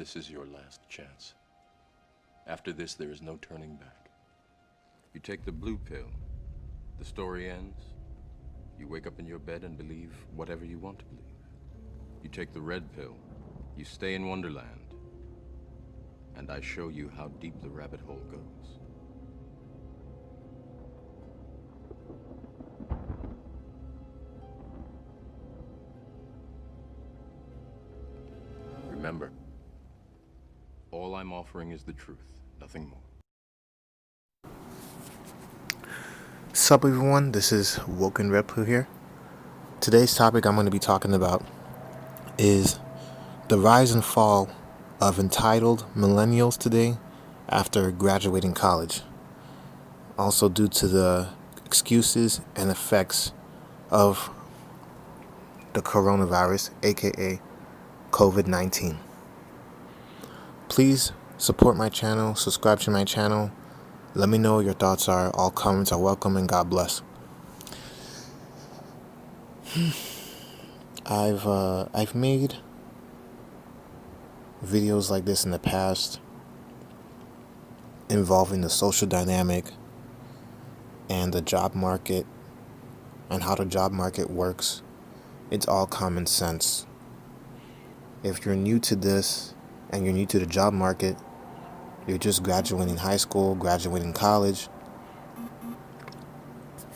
This is your last chance. After this, there is no turning back. You take the blue pill. The story ends. You wake up in your bed and believe whatever you want to believe. You take the red pill. You stay in Wonderland. And I show you how deep the rabbit hole goes. Remember, all I'm offering is the truth, nothing more. Sup everyone, this is Woken Replu here. Today's topic I'm going to be talking about is the rise and fall of entitled millennials today after graduating college. Also due to the excuses and effects of the coronavirus, aka Covid19. Please support my channel, subscribe to my channel. Let me know what your thoughts are. All comments are welcome, and God bless. I've made videos like this in the past involving the social dynamic and the job market and how the job market works. It's all common sense. If you're new to this and you're new to the job market, you're just graduating high school, graduating college,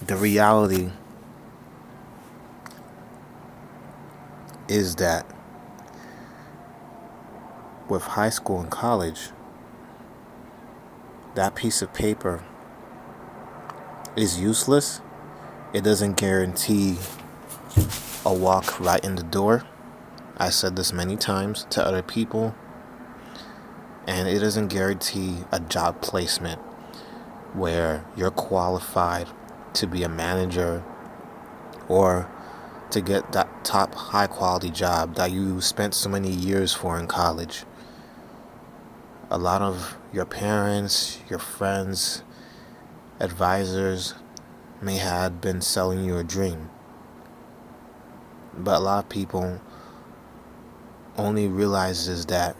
the reality is that with high school and college, that piece of paper is useless. It doesn't guarantee a walk right in the door. I said this many times to other people. And it doesn't guarantee a job placement where you're qualified to be a manager or to get that top high quality job that you spent so many years for in college. A lot of your parents, your friends, advisors may have been selling you a dream. But a lot of people only realizes that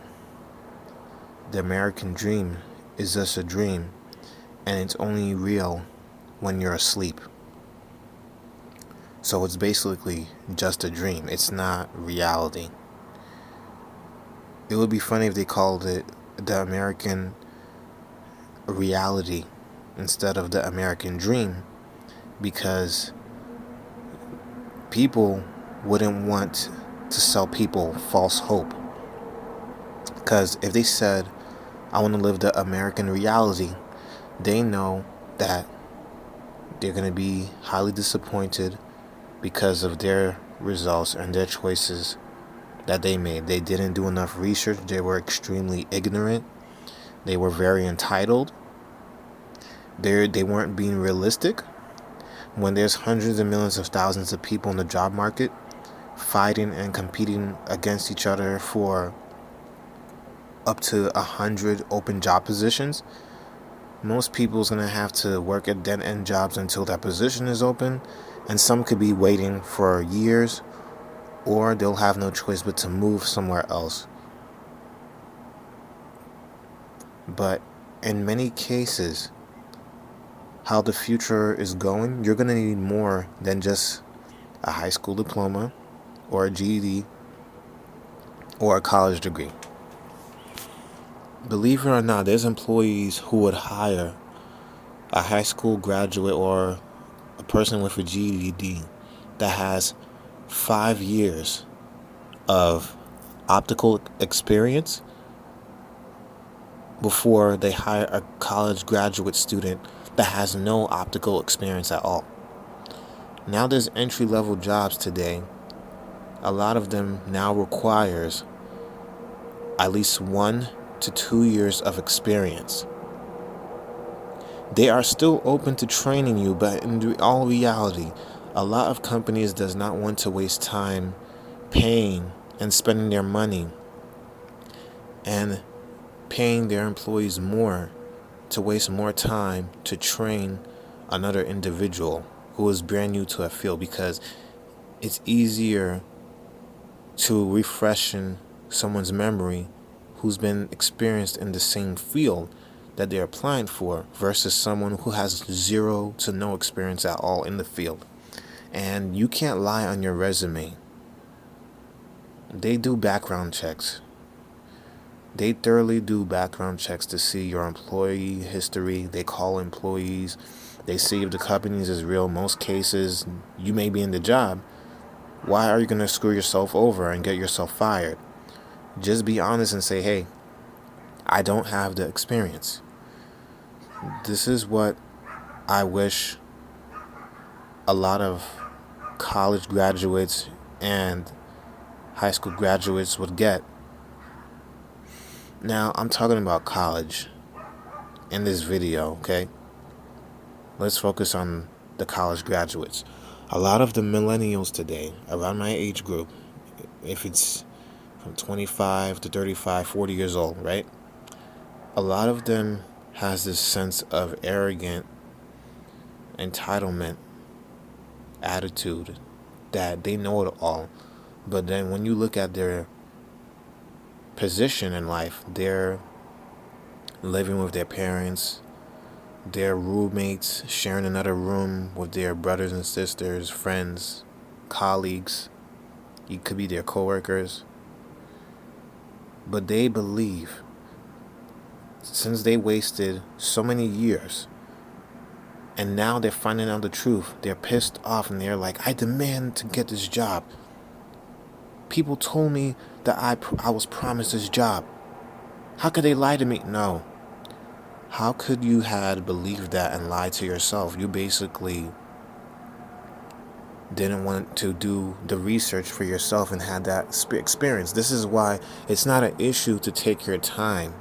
the American dream is just a dream, and it's only real when you're asleep. So it's basically just a dream. It's not reality. It would be funny if they called it the American reality instead of the American dream, because people wouldn't want to sell people false hope. Because if they said, I want to live the American reality, they know that they're going to be highly disappointed because of their results and their choices that they made. They didn't do enough research. They were extremely ignorant. They were very entitled. They weren't being realistic. When there's hundreds of millions of thousands of people in the job market fighting and competing against each other for up to 100 open job positions, most people's gonna have to work at dead-end jobs until that position is open, and some could be waiting for years, or they'll have no choice but to move somewhere else. But in many cases, how the future is going, you're gonna need more than just a high school diploma or a GED or a college degree. Believe it or not, there's employees who would hire a high school graduate or a person with a GED that has 5 years of optical experience before they hire a college graduate student that has no optical experience at all. Now there's entry-level jobs today. A lot of them now requires at least 1 to 2 years of experience. They are still open to training you, but in all reality, a lot of companies does not want to waste time paying and spending their money and paying their employees more to waste more time to train another individual who is brand new to a field, because it's easier to refreshen someone's memory who's been experienced in the same field that they're applying for versus someone who has zero to no experience at all in the field. And you can't lie on your resume. They do background checks. They thoroughly do background checks to see your employee history. They call employees. They see if the company is real. Most cases, you may be in the job. Why are you going to screw yourself over and get yourself fired? Just be honest and say, hey, I don't have the experience. This is what I wish a lot of college graduates and high school graduates would get. Now, I'm talking about college in this video, okay? Let's focus on the college graduates. A lot of the millennials today, around my age group, if it's from 25 to 35, 40 years old, right? A lot of them has this sense of arrogant entitlement attitude that they know it all. But then when you look at their position in life, they're living with their parents, their roommates, sharing another room with their brothers and sisters, friends, colleagues. It could be their coworkers. But they believe, since they wasted so many years, and now they're finding out the truth, they're pissed off and they're like, I demand to get this job. People told me that I was promised this job. How could they lie to me? No. How could you had believed that and lied to yourself? You basically didn't want to do the research for yourself and had that experience. This is why it's not an issue to take your time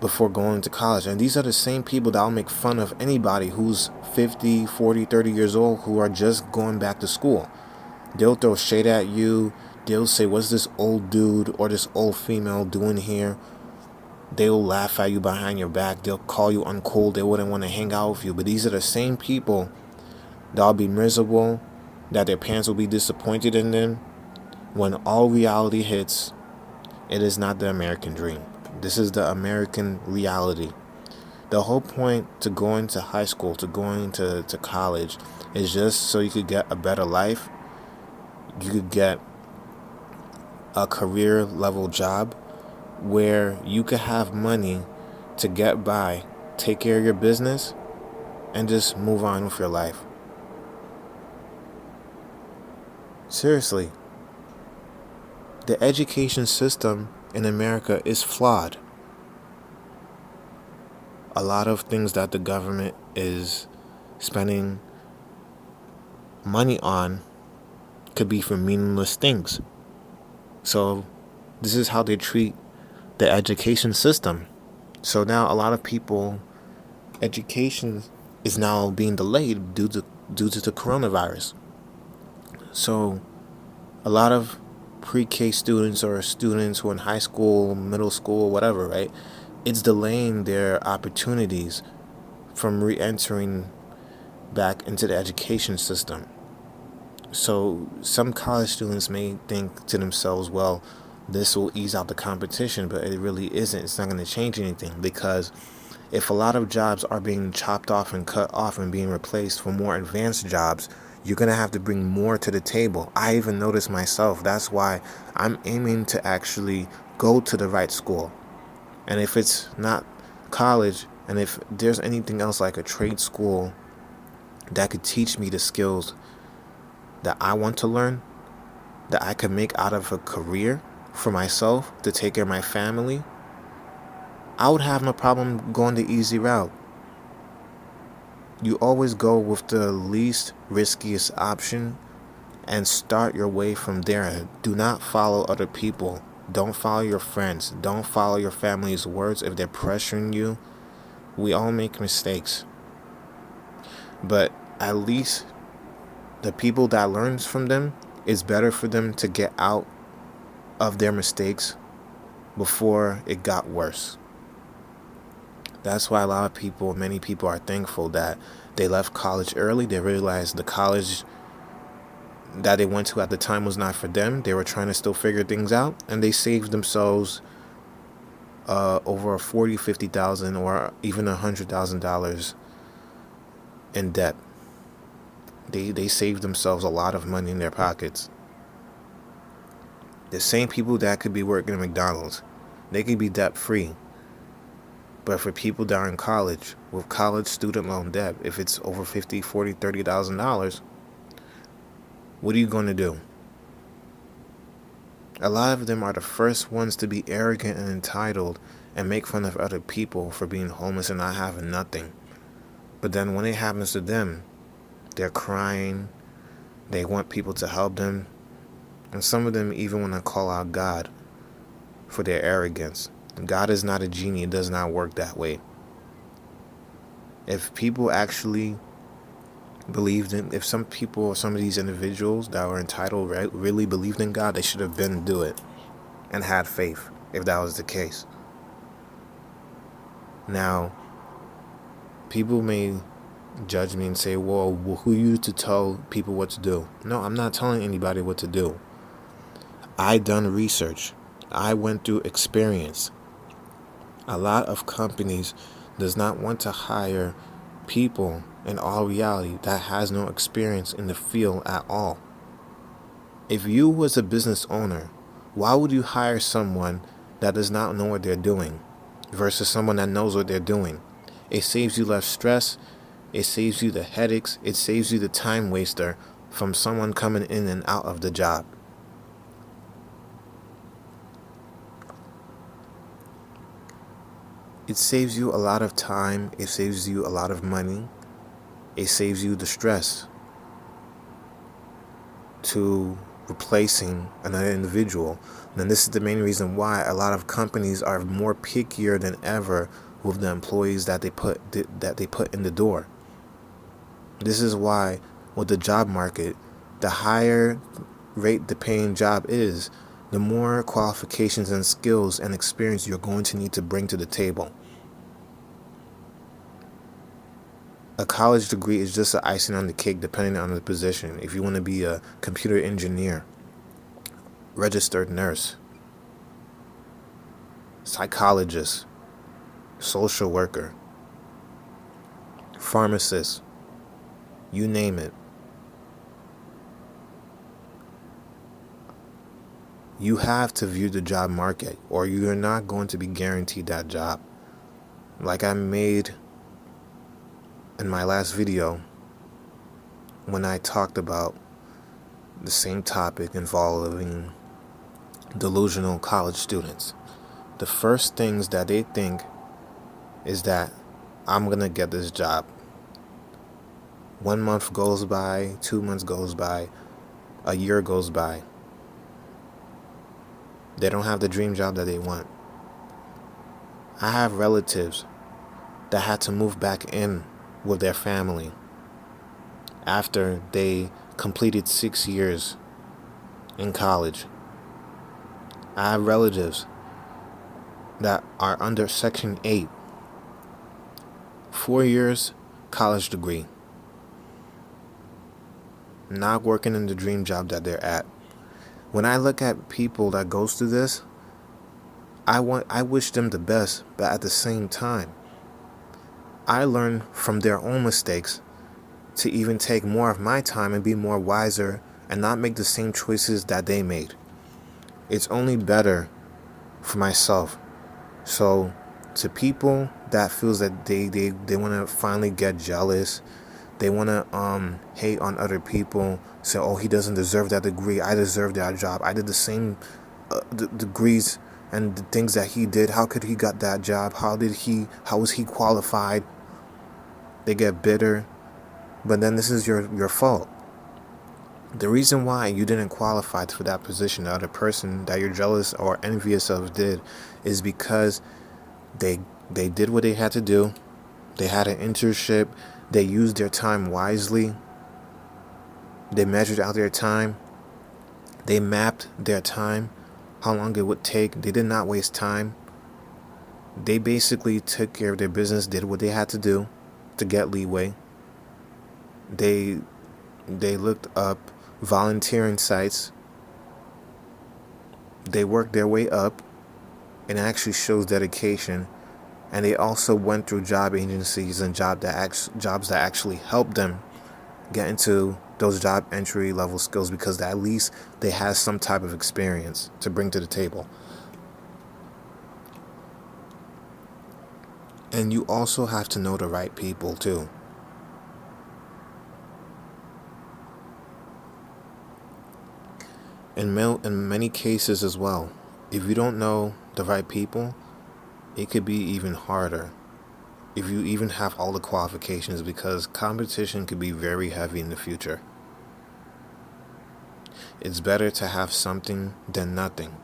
before going to college. And these are the same people that will make fun of anybody who's 50, 40, 30 years old who are just going back to school. They'll throw shade at you. They'll say, what's this old dude or this old female doing here? They'll laugh at you behind your back. They'll call you uncool. They wouldn't want to hang out with you. But these are the same people that'll be miserable, that their parents will be disappointed in them. When all reality hits, it is not the American dream. This is the American reality. The whole point to going to high school, to going to college, is just so you could get a better life. You could get a career level job where you could have money to get by, take care of your business, and just move on with your life. Seriously, the education system in America is flawed. A lot of things that the government is spending money on could be for meaningless things. So this is how they treat the education system. So now a lot of people, education is now being delayed due to the coronavirus. So a lot of pre-K students or students who are in high school, middle school, whatever, right? It's delaying their opportunities from re-entering back into the education system. So some college students may think to themselves, well, this will ease out the competition, but it really isn't. It's not going to change anything, because if a lot of jobs are being chopped off and cut off and being replaced for more advanced jobs, you're going to have to bring more to the table. I even noticed myself. That's why I'm aiming to actually go to the right school. And if it's not college, and if there's anything else like a trade school that could teach me the skills that I want to learn, that I could make out of a career for myself to take care of my family, I would have no problem going the easy route. You always go with the least riskiest option and start your way from there. Do not follow other people. Don't follow your friends. Don't follow your family's words if they're pressuring you. We all make mistakes. But at least the people that learns from them, it's better for them to get out of their mistakes before it got worse. That's why many people are thankful that they left college early. They realized the college that they went to at the time was not for them. They were trying to still figure things out, and they saved themselves over 40, 50,000, or even $100,000 in debt. They save themselves a lot of money in their pockets. The same people that could be working at McDonald's, they could be debt free. But for people that are in college with college student loan debt, if it's over 50, 40, $30,000, what are you going to do? A lot of them are the first ones to be arrogant and entitled and make fun of other people for being homeless and not having nothing. But then when it happens to them, they're crying. They want people to help them. And some of them even want to call out God for their arrogance. God is not a genie. It does not work that way. If people actually believed in, if some people or some of these individuals that were entitled really believed in God, they should have been do it and had faith if that was the case. Now, people may judge me and say, well, who are you to tell people what to do? No, I'm not telling anybody what to do. I done research. I went through experience. A lot of companies does not want to hire people in all reality that has no experience in the field at all. If you was a business owner, why would you hire someone that does not know what they're doing versus someone that knows what they're doing? It saves you less stress. It saves you the headaches. It saves you the time waster from someone coming in and out of the job. It saves you a lot of time. It saves you a lot of money. It saves you the stress to replacing another individual. And this is the main reason why a lot of companies are more pickier than ever with the employees that they put in the door. This is why with the job market, the higher rate the paying job is, the more qualifications and skills and experience you're going to need to bring to the table. A college degree is just an icing on the cake depending on the position. If you want to be a computer engineer, registered nurse, psychologist, social worker, pharmacist, you name it. You have to view the job market or you're not going to be guaranteed that job. Like I made in my last video when I talked about the same topic involving delusional college students. The first things that they think is that I'm going to get this job. 1 month goes by, 2 months goes by, a year goes by. They don't have the dream job that they want. I have relatives that had to move back in with their family after they completed 6 years in college. I have relatives that are under Section 8. 4 years college degree. Not working in the dream job that they're at. When I look at people that goes through this, I wish them the best, but at the same time, I learn from their own mistakes to even take more of my time and be more wiser and not make the same choices that they made. It's only better for myself. So to people that feels that they want to finally get jealous, they want to hate on other people, say, oh, he doesn't deserve that degree, I deserve that job, I did the same degrees and the things that he did, how could he got that job, how was he qualified? They get bitter, but then this is your fault. The reason why you didn't qualify for that position, the other person that you're jealous or envious of did, is because they did what they had to do. They had an internship. They used their time wisely. They measured out their time. They mapped their time, how long it would take. They did not waste time. They basically took care of their business, did what they had to do to get leeway. They looked up volunteering sites. They worked their way up. It actually shows dedication. And they also went through job agencies and jobs that actually helped them get into those job entry level skills, because at least they had some type of experience to bring to the table. And you also have to know the right people too. In many cases as well, if you don't know the right people, it could be even harder if you even have all the qualifications, because competition could be very heavy in the future. It's better to have something than nothing.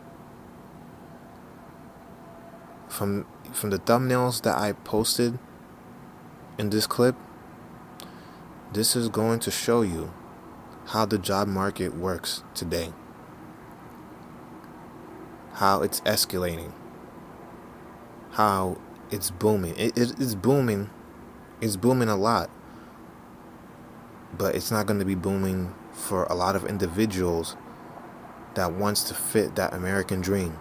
From the thumbnails that I posted in this clip, this is going to show you how the job market works today. How it's escalating. How it's booming. It's booming. It's booming a lot. But it's not going to be booming for a lot of individuals that wants to fit that American dream.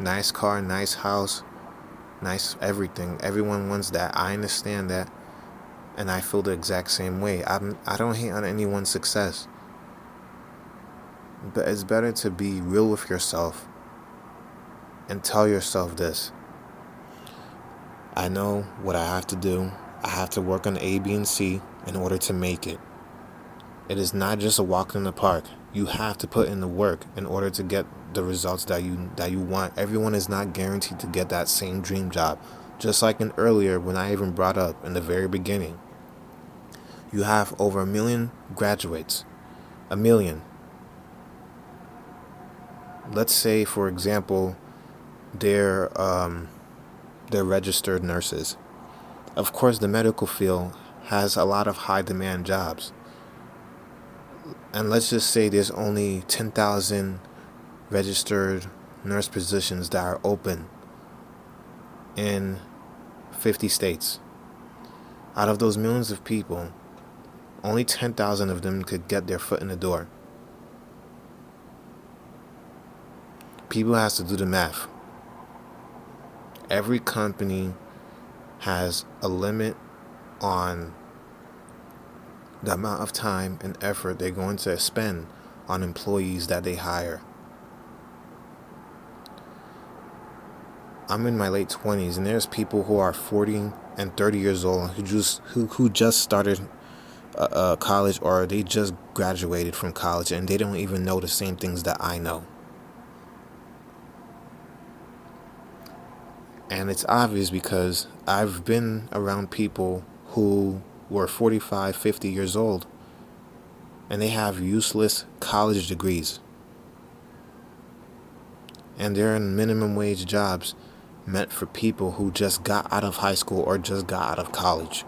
Nice car, nice house, nice everything. Everyone wants that. I understand that. And I feel the exact same way. I don't hate on anyone's success. But it's better to be real with yourself and tell yourself this. I know what I have to do. I have to work on A, B, and C in order to make it. It is not just a walk in the park. You have to put in the work in order to get the results that you want. Everyone is not guaranteed to get that same dream job. Just like in earlier, when I even brought up in the very beginning, you have over 1 million graduates. 1 million. Let's say, for example, they're registered nurses. Of course, the medical field has a lot of high demand jobs. And let's just say there's only 10,000 registered nurse positions that are open in 50 states. Out of those millions of people, only 10,000 of them could get their foot in the door. People has to do the math. Every company has a limit on the amount of time and effort they're going to spend on employees that they hire. I'm in my late 20s, and there's people who are 40 and 30 years old who just started college, or they just graduated from college, and they don't even know the same things that I know. And it's obvious because I've been around people who were 45, 50 years old, and they have useless college degrees. And they're in minimum wage jobs meant for people who just got out of high school or just got out of college.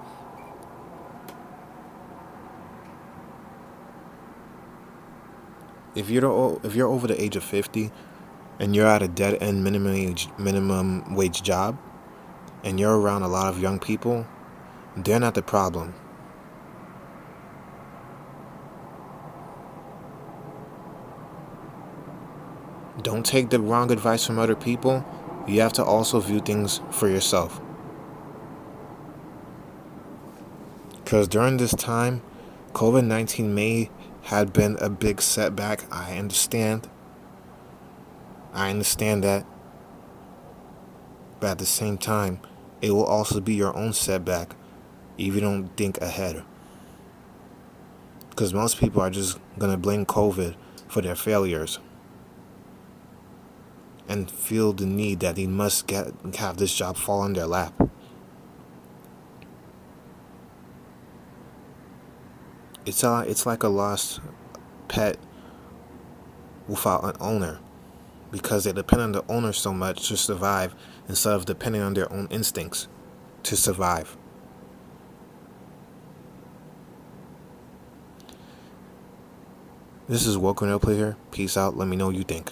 If you're over the age of 50 and you're at a dead-end minimum wage job, and you're around a lot of young people, they're not the problem. Don't take the wrong advice from other people. You have to also view things for yourself. Because during this time, COVID-19 may have been a big setback. I understand that. But at the same time, it will also be your own setback if you don't think ahead. Because most people are just going to blame COVID for their failures and feel the need that they must have this job fall on their lap. It's like a lost pet without an owner, because they depend on the owner so much to survive instead of depending on their own instincts to survive. This is Welcome to Play here. Peace out. Let me know what you think.